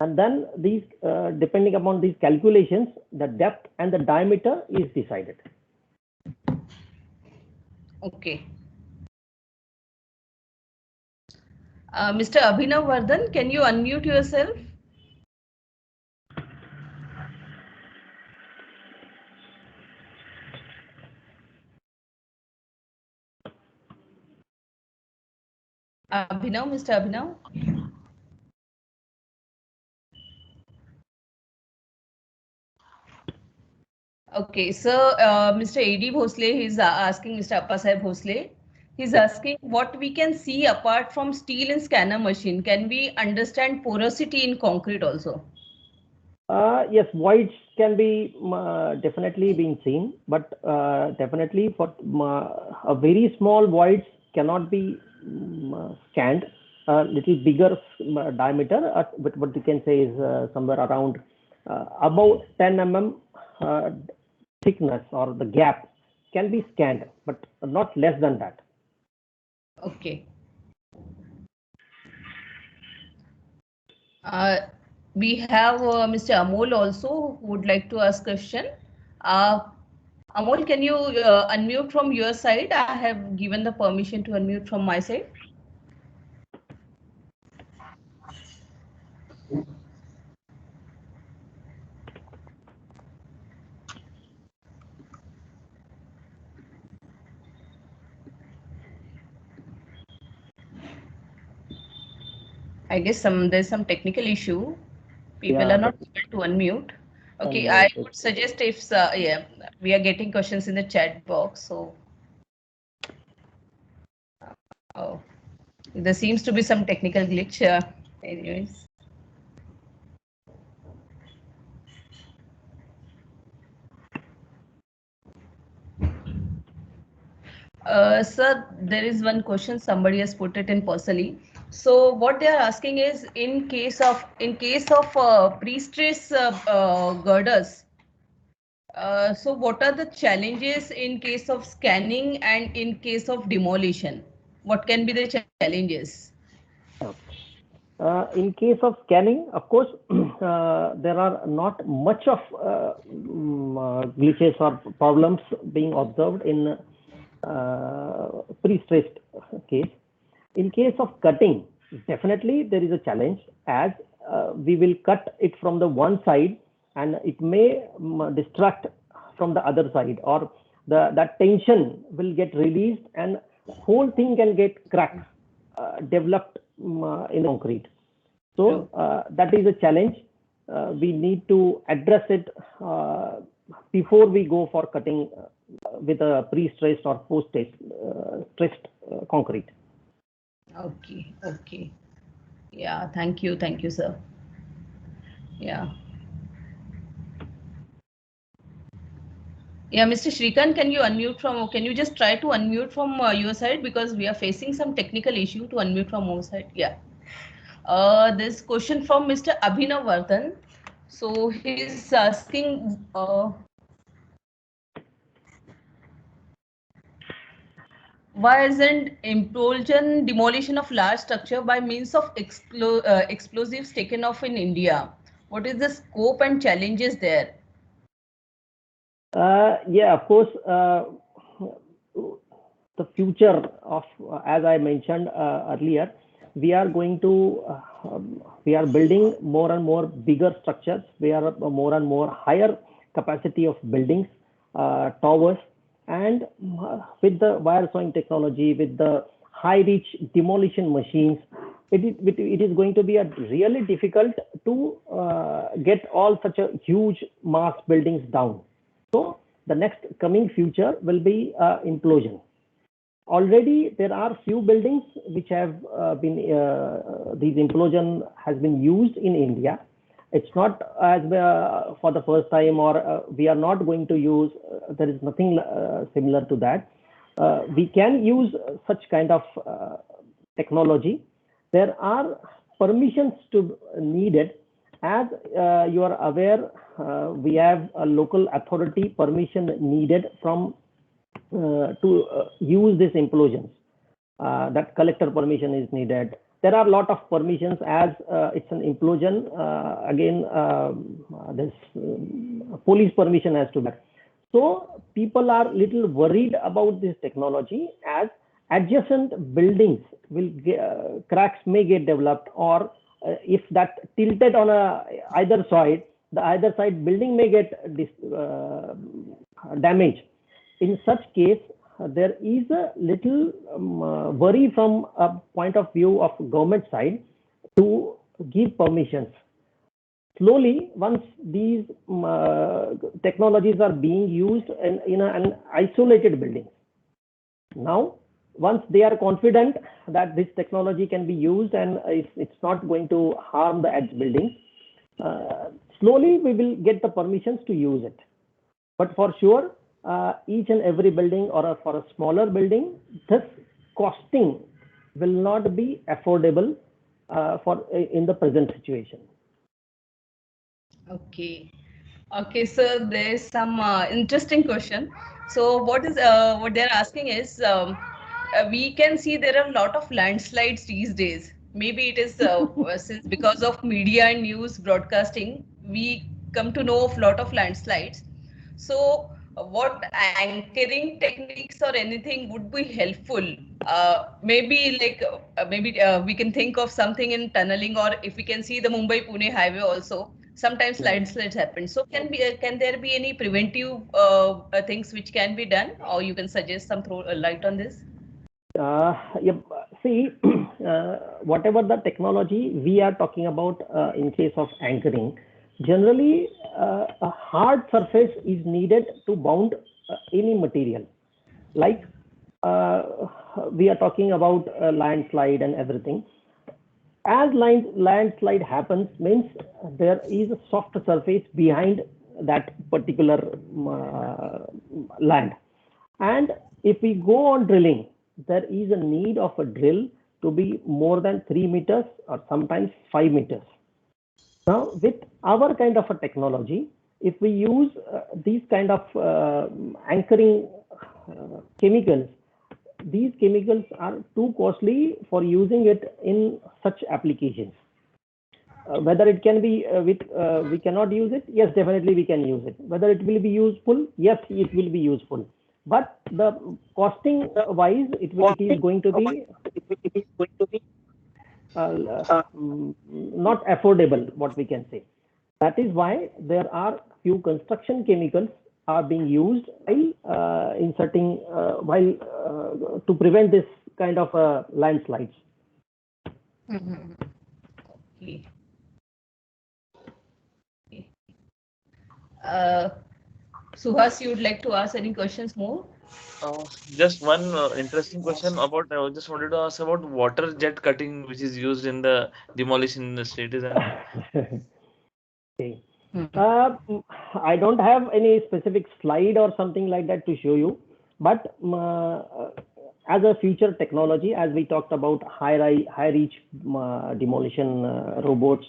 And then these, depending upon these calculations, the depth and the diameter is decided. Okay. Mr. Abhinav Vardhan, can you unmute yourself? Abhinav, Mr. Abhinav? Okay, so Mr. A.D. Bhosle is asking Mr. Appasaheb Bhosle. He's asking what we can see apart from steel in scanner machine. Can we understand porosity in concrete also? Yes, voids can be definitely being seen, but definitely for a very small voids cannot be scanned. A little bigger diameter, but what you can say is somewhere around about 10 mm thickness or the gap can be scanned, but not less than that. Okay. We have Mr. Amol also who would like to ask question. Amol, can you unmute from your side? I have given the permission to unmute from my side. I guess there's some technical issue. People are not able to unmute. Okay, I would suggest if yeah, we are getting questions in the chat box. So, oh, there seems to be some technical glitch. Anyways. Sir, there is one question somebody has put it in personally. So what they are asking is in case of pre-stress girders. So what are the challenges in case of scanning and in case of demolition? What can be the challenges? In case of scanning, of course, there are not much of glitches or problems being observed in pre-stressed case. In case of cutting, definitely there is a challenge as we will cut it from the one side and it may distract from the other side, or that tension will get released and whole thing can get cracked, developed in concrete. So that is a challenge. We need to address it before we go for cutting with a pre-stressed or post-stressed concrete. Okay, okay. Yeah, thank you, sir. Yeah. Yeah, Mr. Shrikant, can you just try to unmute from your side, because we are facing some technical issue to unmute from our side. Yeah. This question from Mr. Abhinav Vardhan. So he's asking, why isn't implosion demolition of large structure by means of explosives taken off in India? What is the scope and challenges there? Yeah, of course. The future of, as I mentioned earlier, we are going to, we are building more and more bigger structures. We are more and more higher capacity of buildings, towers, and with the wire sawing technology, with the high reach demolition machines, it is going to be a really difficult to get all such a huge mass buildings down. So the next coming future will be implosion. Already there are few buildings which have been, these implosion has been used in India. It's not as for the first time, or we are not going to use, there is nothing similar to that. We can use such kind of technology. There are permissions to needed. As you are aware, we have a local authority permission needed from to use these implosions. That collector permission is needed. There are a lot of permissions as it's an implosion. Again, this police permission has to be. So people are little worried about this technology, as adjacent buildings will cracks may get developed, or if that tilted on either side, the either side building may get damaged. In such case, there is a little worry from a point of view of government side to give permissions. Slowly, once these technologies are being used in an isolated building, now once they are confident that this technology can be used and it's not going to harm the edge buildings, slowly we will get the permissions to use it. But for sure, each and every building, or for a smaller building, this costing will not be affordable for in the present situation. Okay. Okay, so there's some interesting question. So what they're asking is, we can see there are a lot of landslides these days. Maybe it is since because of media and news broadcasting, we come to know of a lot of landslides. So what anchoring techniques or anything would be helpful? Maybe like we can think of something in tunneling, or if we can see the Mumbai-Pune highway also. Sometimes landslides happen. So can there be any preventive things which can be done, or you can suggest some throw light on this? Yep. See, whatever the technology we are talking about in case of anchoring, generally a hard surface is needed to bound any material. Like we are talking about landslide and everything. As landslide happens, means there is a soft surface behind that particular land, and if we go on drilling, there is a need of a drill to be more than 3 meters or sometimes 5 meters. Now, with our kind of a technology, if we use these kind of anchoring chemicals, these chemicals are too costly for using it in such applications. Whether it can be we cannot use it, yes, definitely we can use it. Whether it will be useful, yes, it will be useful. But the costing wise, it is going to be not affordable, what we can say. That is why there are few construction chemicals are being used while inserting to prevent this kind of landslides. Okay. Suhas, you would like to ask any questions more? Just one interesting question about. I just wanted to ask about water jet cutting, which is used in the demolition industry. It is Okay. I don't have any specific slide or something like that to show you, but as a future technology, as we talked about high reach demolition robots,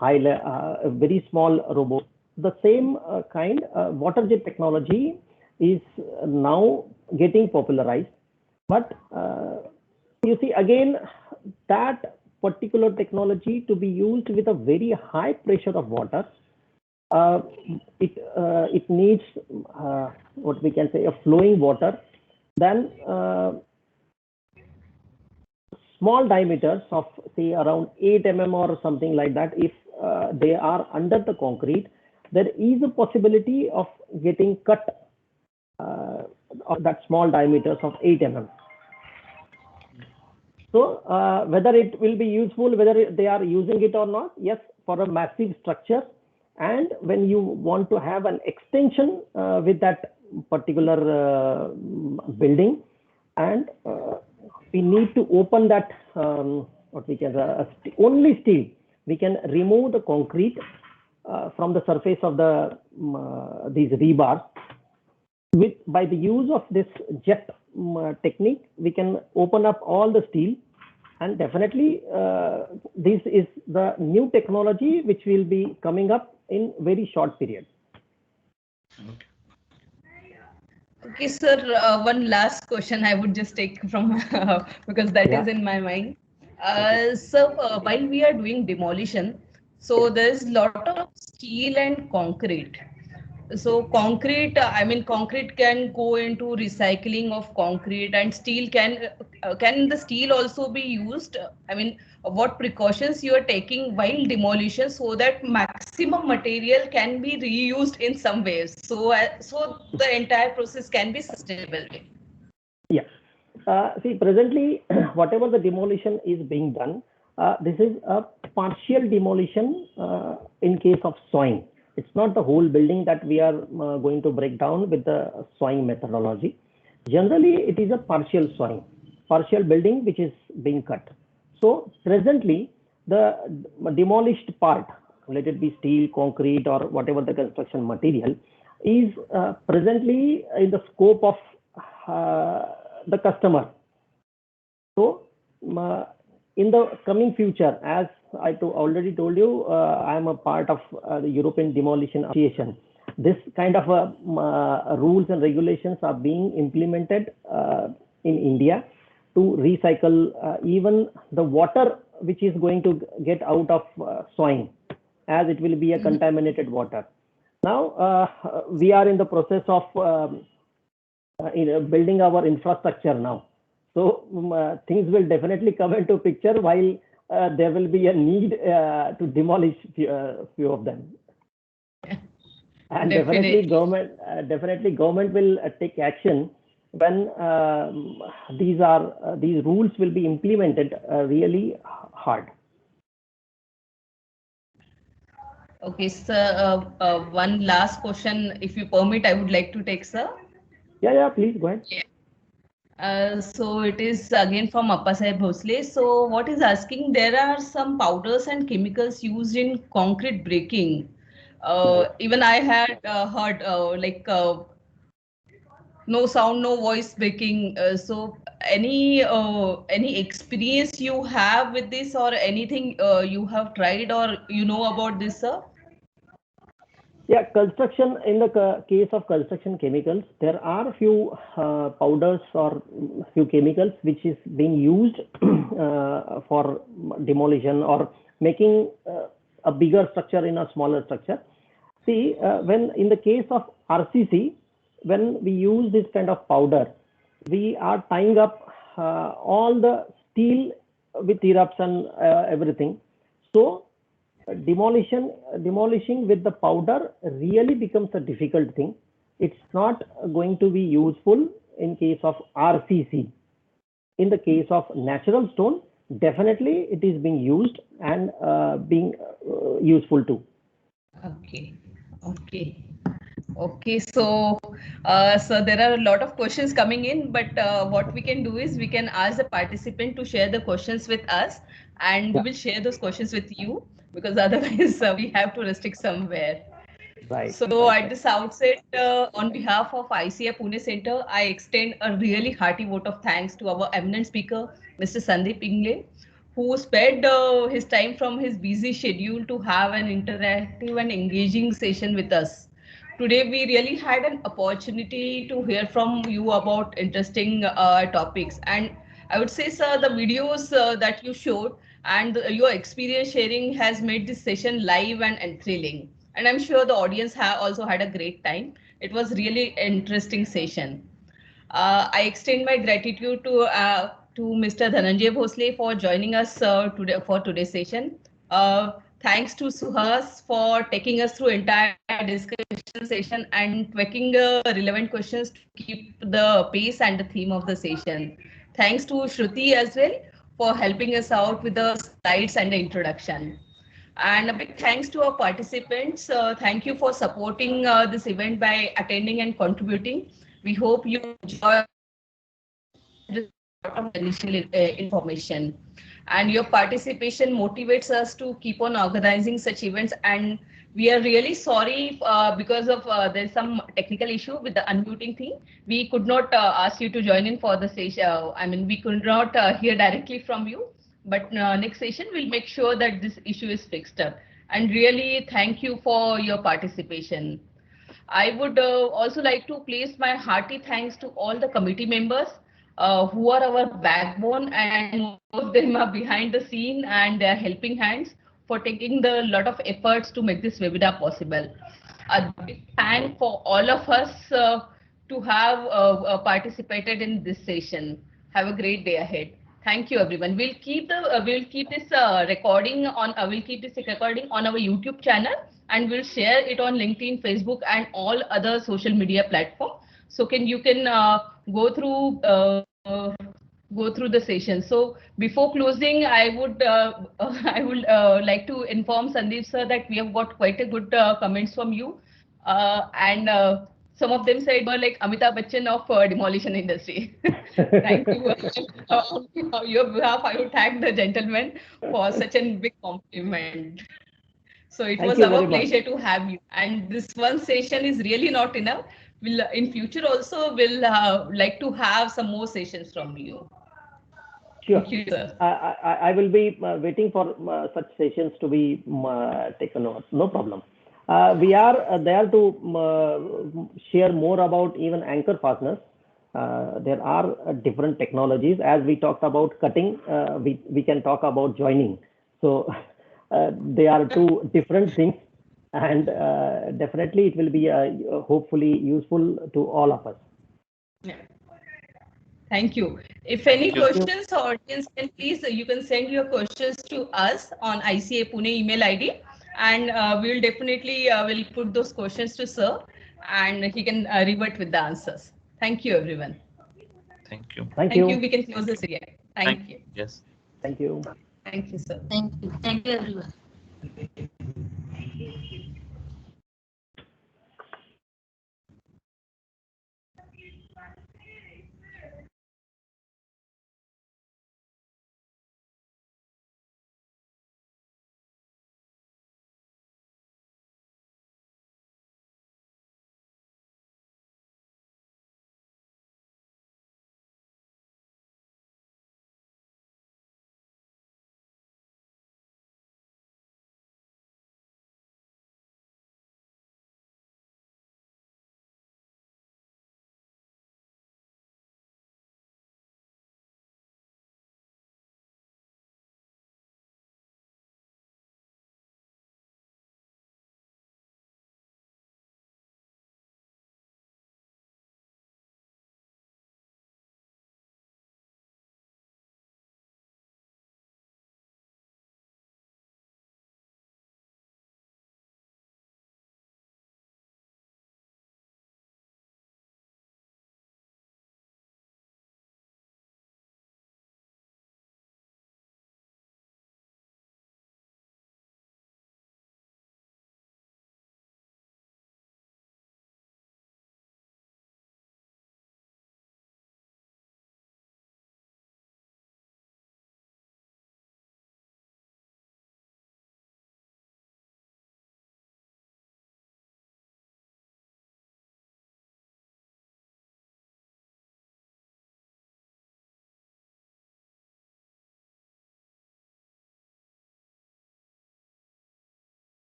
very small robots, the same kind water jet technology is now getting popularized. But you see, again, that particular technology to be used with a very high pressure of water, it needs what we can say a flowing water. Then small diameters of say around 8 mm or something like that, if they are under the concrete, there is a possibility of getting cut of that small diameters of 8 mm. So whether it will be useful, whether they are using it or not, yes, for a massive structure, and when you want to have an extension with that particular building, and we need to open that what we can only steel. We can remove the concrete from the surface of the these rebars. By the use of this jet technique, we can open up all the steel, and definitely this is the new technology which will be coming up in very short period. Okay, sir, one last question I would just take from because that is in my mind. So while we are doing demolition, so there's a lot of steel and concrete. So concrete, I mean, concrete can go into recycling of concrete, and steel can the steel also be used? I mean, what precautions you are taking while demolition so that maximum material can be reused in some ways, so so the entire process can be sustainable. Yeah. See, presently, whatever the demolition is being done, this is a partial demolition in case of sawing. It's not the whole building that we are going to break down with the sawing methodology. Generally, it is a partial sawing, partial building which is being cut. So presently, the demolished part, let it be steel, concrete, or whatever the construction material, is presently in the scope of the customer. So in the coming future, as I already told you, I am a part of the European Demolition Association. This kind of rules and regulations are being implemented in India to recycle even the water which is going to get out of sawing, as it will be a contaminated water. Now we are in the process of building our infrastructure now. So things will definitely come into picture while there will be a need to demolish few of them. And definitely government will take action when these rules will be implemented really hard. Okay, sir. One last question, if you permit, I would like to take, sir. Yeah, please go ahead. Yeah. So it is again from Appasai Bhosle. So what is asking, there are some powders and chemicals used in concrete breaking. Even I had heard no sound, no voice breaking. So any experience you have with this, or anything you have tried or you know about this, sir? Yeah, construction, in the case of construction chemicals, there are a few powders or few chemicals which is being used for demolition or making a bigger structure in a smaller structure. See, when in the case of RCC, when we use this kind of powder, we are tying up all the steel with erupts and everything. So demolishing with the powder really becomes a difficult thing. It's not going to be useful in case of RCC. In the case of natural stone, definitely it is being used and being useful too. Okay, so there are a lot of questions coming in, but what we can do is we can ask the participant to share the questions with us, and we will share those questions with you, because otherwise we have to restrict somewhere. Right. So at this outset, on behalf of ICI Pune Centre, I extend a really hearty vote of thanks to our eminent speaker, Mr. Sandeep Ingale, who spared his time from his busy schedule to have an interactive and engaging session with us, today we really had an opportunity to hear from you about interesting topics. And I would say, sir, the videos that you showed and your experience sharing has made this session live and thrilling. And I'm sure the audience also had a great time. It was really interesting session. I extend my gratitude to Mr. Dhananjay Bhosle for joining us today for today's session. Thanks to Suhas for taking us through entire discussion session and tweaking relevant questions to keep the pace and the theme of the session. Thanks to Shruti as well for helping us out with the slides and the introduction. And a big thanks to our participants. Thank you for supporting this event by attending and contributing. We hope you enjoy initial information. And your participation motivates us to keep on organizing such events. And we are really sorry because of there's some technical issue with the unmuting thing. We could not ask you to join in for the session. I mean, we could not hear directly from you. But next session, we'll make sure that this issue is fixed up. And really, thank you for your participation. I would also like to place my hearty thanks to all the committee members who are our backbone, and most of them are behind the scene and they are helping hands for taking the lot of efforts to make this webinar possible. A big thank for all of us to have participated in this session. Have a great day ahead. Thank you, everyone. We'll keep this recording on our YouTube channel, and we'll share it on LinkedIn, Facebook, and all other social media platforms. So you can go through the session. So before closing, I would like to inform Sandeep sir that we have got quite a good comments from you, and some of them said were like Amitabh Bachchan of demolition industry. Thank you. On your behalf, I would thank the gentleman for such a big compliment. So it was our pleasure to have you. And this one session is really not enough. We'll in future also will like to have some more sessions from you. Sure. Thank you, sir. I will be waiting for such sessions to be taken over. No problem. We are there to share more about even anchor fasteners. There are different technologies. As we talked about cutting, we can talk about joining. So they are two different things, and definitely it will be hopefully useful to all of us. Yeah. Thank you. If any questions, audience, then please you can send your questions to us on ICI Pune email ID, and we will definitely will put those questions to sir, and he can revert with the answers. Thank you, everyone. Thank you. Thank you. We can close this again. Thank you. Yes. Thank you. Thank you, sir. Thank you. Thank you, everyone.